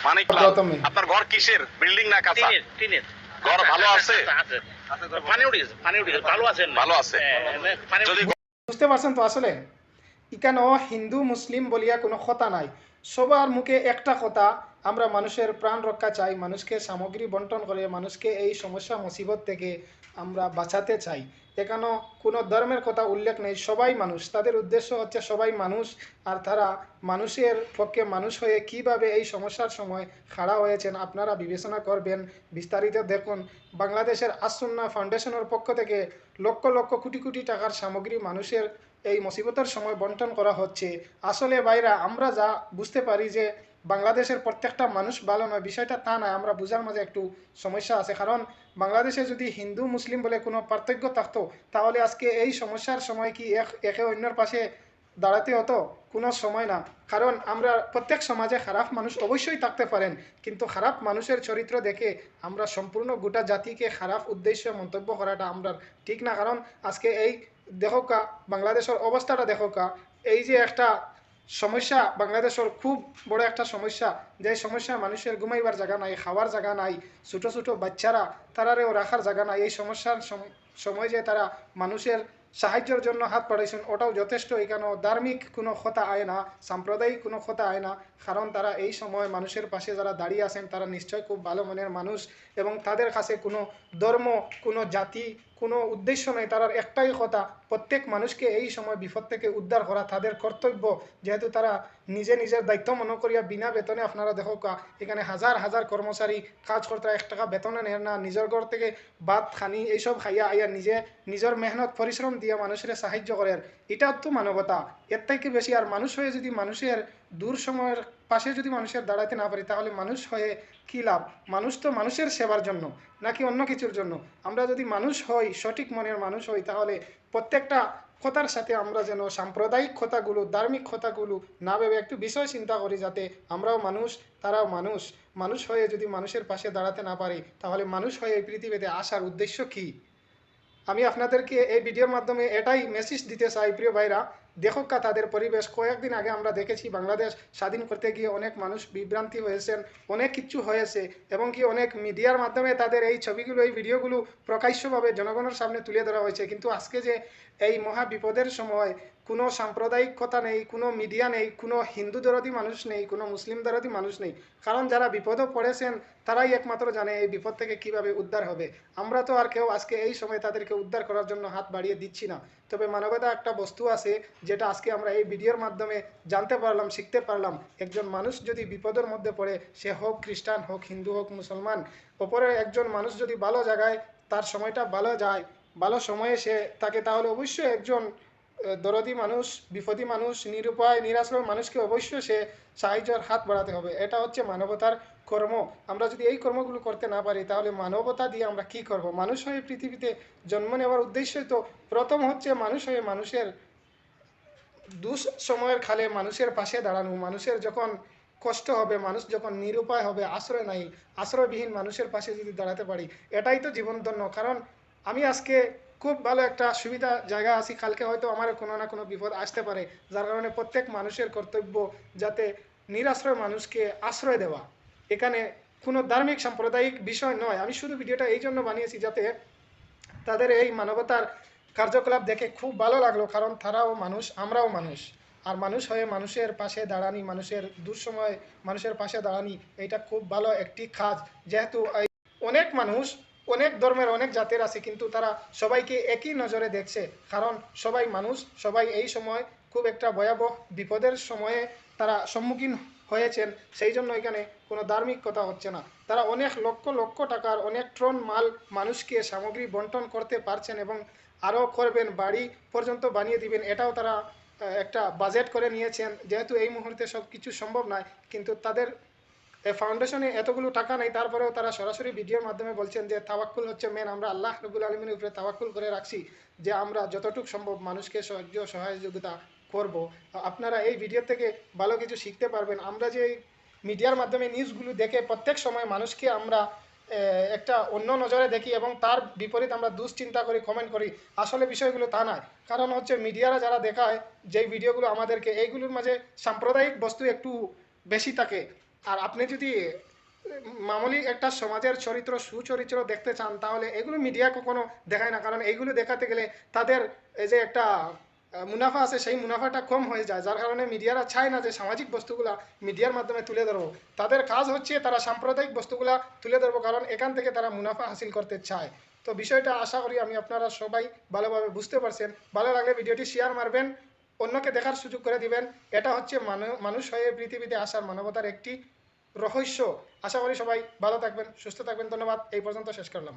মানিক লাল, প্রথমে আপনার ঘর কিসের, বিল্ডিং না কাঁচা? টিনের। ঘর ভালো আছে? পানি উঠে গেছে, পানি উঠে গেছে, ভালো আছে। ভালো আছে। পানি যদি বুঝতে পারছেন তো? আসলে এখানে হিন্দু মুসলিম বলিয়া কোনো কথা নাই, সবার মুখে একটা কথা, আমরা মানুষের প্রাণ রক্ষা চাই, মানুষকে সামগ্রী বন্টন করে মানুষকে এই সমস্যা মুসিবত থেকে আমরা বাঁচাতে চাই। এখানে কোনো ধর্মের কথা উল্লেখ নেই, সবাই মানুষ, তাদের উদ্দেশ্য হচ্ছে সবাই মানুষ। আর তারা মানুষের পক্ষে মানুষ হয়ে কিভাবে এই সমস্যার সময় খাড়া হয়েছেন আপনারা বিবেচনা করবেন। বিস্তারিত দেখুন, বাংলাদেশের আসুন্না ফাউন্ডেশনের পক্ষ থেকে লক্ষ লক্ষ কোটি কোটি টাকার সামগ্রী মানুষের এই মুসিবতের সময় বন্টন করা হচ্ছে। আসলে ভাইরা, আমরা যা বুঝতে পারি যে বাংলাদেশের প্রত্যেকটা মানুষ ভালো নয়, বিষয়টা তা নয়, আমরা বোঝার মাঝে একটু সমস্যা আছে। কারণ বাংলাদেশে যদি হিন্দু মুসলিম বলে কোনো পার্থক্য থাকতো, তাহলে আজকে এই সমস্যার সময় কি একে অন্যের পাশে দাঁড়াতে হতো? কোনো সময় না। কারণ আমরা প্রত্যেক সমাজে খারাপ মানুষ অবশ্যই থাকতে পারেন, কিন্তু খারাপ মানুষের চরিত্র দেখে আমরা সম্পূর্ণ গোটা জাতিকে খারাপ উদ্দেশ্যে মন্তব্য করাটা আমরা ঠিক না। কারণ আজকে এই দেখো কা, বাংলাদেশের অবস্থাটা দেখো কা, এই যে একটা সমস্যা, বাংলাদেশের খুব বড় একটা সমস্যা, যে সমস্যা মানুষের ঘুমাইবার জায়গা নাই, খাওয়ার জায়গা নাই, ছোটো ছোটো বাচ্চারা তারারেও রাখার জায়গা নাই। এই সমস্যার সময় যে তারা মানুষের সাহায্যের জন্য হাত বাড়াইছেন, ওটাও যথেষ্ট। এখানেও ধার্মিক কোনো কথা আয় না, সাম্প্রদায়িক কোনো কথা আয় না। কারণ তারা এই সময় মানুষের পাশে যারা দাঁড়িয়ে আছেন, তারা নিশ্চয় খুব ভালো মনের মানুষ, এবং তাদের কাছে কোনো ধর্ম, কোনো জাতি, কোনো উদ্দেশ্য নেই। তার একটাই কথা, প্রত্যেক মানুষকে এই সময় বিপদ থেকে উদ্ধার করা তাদের কর্তব্য। যেহেতু তারা নিজের দায়িত্ব মনে করিয়া বিনা বেতনে, আপনারা দেখো কা, এখানে হাজার হাজার কর্মচারী কাজ করতে 1 টাকা বেতনে নেয় না, নিজের ঘর থেকে ভাত খানি এইসব খাইয়া আইয়া নিজের মেহনত পরিশ্রম দিয়া মানুষের সাহায্য করেন। এটা তো মানবতা, এর থেকে বেশি। আর মানুষ হয়ে যদি মানুষের দূর সময়ের পাশে যদি মানুষের দাঁড়াতে না পারি, তাহলে মানুষ হয়ে কী লাভ? মানুষ তো মানুষের সেবার জন্য, নাকি অন্য কিছুর জন্য? আমরা যদি মানুষ হই, সঠিক মনের মানুষ হই, তাহলে প্রত্যেকটা কথার সাথে আমরা যেন সাম্প্রদায়িক কথাগুলো, ধার্মিক কথাগুলো না ভেবে একটু বিষয় চিন্তা করি, যাতে আমরাও মানুষ, তারাও মানুষ। মানুষ হয়ে যদি মানুষের পাশে দাঁড়াতে না পারি, তাহলে মানুষ হয়ে এই পৃথিবীতে আসার উদ্দেশ্য কী? আমি আপনাদেরকে এই ভিডিওর মাধ্যমে এটাই মেসেজ দিতে চাই, প্রিয় ভাইরা, দেখো কা তাদের পরিবেশ। কয়েকদিন আগে আমরা দেখেছি বাংলাদেশ স্বাধীন করতে গিয়ে অনেক মানুষ বিভ্রান্তি হয়েছেন, অনেক কিছু হয়েছে, এবং কি অনেক মিডিয়ার মাধ্যমে তাদের এই ছবিগুলো, এই ভিডিওগুলো প্রকাশ্যভাবে জনগণের সামনে তুলে ধরা হয়েছে। কিন্তু আজকে যে এই মহা বিপদের সময় কোনো সাম্প্রদায়িক কথা নেই, কোনো মিডিয়া নেই, কোনো হিন্দু দরদি মানুষ নেই, কোনো মুসলিম দরদি মানুষ নেই। কারণ যারা বিপদে পড়েছেন, তারাই একমাত্র জানে এই বিপদ থেকে কিভাবে উদ্ধার হবে। আমরা তো আর কেউ আজকে এই সময় তাদেরকে উদ্ধার করার জন্য হাত বাড়িয়ে দিচ্ছি না। তবে মানবতা একটা বস্তু আছে, যেটা আজকে আমরা এই ভিডিওর মাধ্যমে জানতে পারলাম, শিখতে পারলাম। একজন মানুষ যদি বিপদের মধ্যে পড়ে, সে হোক খ্রিস্টান, হোক হিন্দু, হোক মুসলমান, অপরে একজন মানুষ যদি ভালো জায়গায় তার সময়টা ভালো যায়, ভালো সময়ে সে থাকে, তাহলে অবশ্যই একজন দরদি মানুষ, বিপদী মানুষ, নিরুপায় নিরাশ্রয় মানুষকে অবশ্যই সে সাহায্যের হাত বাড়াতে হবে। এটা হচ্ছে মানবতার কর্ম। আমরা যদি এই কর্মগুলো করতে না পারি, তাহলে মানবতা দিয়ে আমরা কি করব? মানুষ হয়ে পৃথিবীতে জন্ম নেওয়ার উদ্দেশ্যই তো প্রথম হচ্ছে মানুষ হয়ে মানুষের দুঃসময়ের খালে মানুষের পাশে দাঁড়ানো। মানুষের যখন কষ্ট হবে, মানুষ যখন নিরুপায় হবে, আশ্রয় নাই, আশ্রয়বিহীন মানুষের পাশে যদি দাঁড়াতে পারি, এটাই তো জীবনধন্য। কারণ আমি আজকে খুব ভালো একটা সুবিধা জায়গা আছি, কালকে হয়তো আমার কোনো না কোনো বিপদ আসতে পারে, যার কারণে প্রত্যেক মানুষের কর্তব্য যাতে নিরাশ্রয় মানুষকে আশ্রয় দেওয়া। এখানে কোনো ধার্মিক সাম্প্রদায়িক বিষয় নয়। আমি শুধু ভিডিওটা এই জন্য বানিয়েছি, যাতে তাদের এই মানবতার কার্যকলাপ দেখে খুব ভালো লাগলো। কারণ তারাও মানুষ, আমরাও মানুষ। আর মানুষ হয়ে মানুষের পাশে দাঁড়ানি, মানুষের দুঃসময় মানুষের পাশে দাঁড়ানি, এটা খুব ভালো একটি কাজ। যেহেতু অনেক মানুষ, অনেক ধর্মের, অনেক জাতের আছে, কিন্তু তারা সবাইকে একই নজরে দেখছে। কারণ সবাই মানুষ, সবাই এই সময় খুব একটা ভয়াবহ বিপদের সময়ে তারা সম্মুখীন হয়েছেন। সেই জন্য এখানে কোনো ধার্মিক কথা হচ্ছে না। তারা অনেক লক্ষ লক্ষ টাকার অনেক টন মাল মানুষকে সামগ্রী বন্টন করতে পারছেন, এবং আরও করবেন, বাড়ি পর্যন্ত বানিয়ে দিবেন। এটাও তারা একটা বাজেট করে নিয়েছেন। যেহেতু এই মুহূর্তে সব কিছু সম্ভব নয়, কিন্তু তাদের ফাউন্ডেশনে এতগুলো টাকা নেই, তারপরেও তারা সরাসরি ভিডিওর মাধ্যমে বলছেন যে তাওয়াক্কুল হচ্ছে মেন। আমরা আল্লাহ রব্বুল আলমিনের উপরে তাওয়াক্কুল করে রাখছি যে আমরা যতটুকু সম্ভব মানুষকে সহযোগিতা করব। আপনারা এই ভিডিও থেকে ভালো কিছু শিখতে পারবেন। আমরা যে মিডিয়ার মাধ্যমে নিউজগুলো দেখে প্রত্যেক সময় মানুষকে আমরা একটা অন্য নজরে দেখি, এবং তার বিপরীত আমরা দুশ্চিন্তা করি, কমেন্ট করি, আসলে বিষয়গুলো তা নয়। কারণ হচ্ছে মিডিয়ারা যারা দেখায় যেই ভিডিওগুলো আমাদেরকে, এইগুলোর মাঝে সাম্প্রদায়িক বস্তু একটু বেশি থাকে। আর আপনি যদি মামুলি একটা সমাজের চরিত্র সুচরিত্র দেখতে চান তাহলে এগুলো মিডিয়া কখনো দেখায় না, কারণ এইগুলো দেখাতে গেলে তাদের এই যে একটা মুনাফা আছে সেই মুনাফাটা কম হয়ে যায়, যার কারণে মিডিয়ারা চায় না যে সামাজিক বস্তুগুলা মিডিয়ার মাধ্যমে তুলে ধরবো। তাদের কাজ হচ্ছে তারা সাম্প্রদায়িক বস্তুগুলা তুলে ধরবো, কারণ এখান থেকে তারা মুনাফা হাসিল করতে চায়। তো বিষয়টা আশা করি আপনারা সবাই ভালোভাবে বুঝতে পারছেন। ভালো লাগলে ভিডিওটি শেয়ার মারবেন, অন্যকে দেখার সুযোগ করে দিবেন। এটা হচ্ছে মানুষ হয়ে পৃথিবীতে আসার মানবতার একটি রহস্য। আশা করি সবাই ভালো থাকবেন, সুস্থ থাকবেন। ধন্যবাদ, এই পর্যন্ত শেষ করলাম।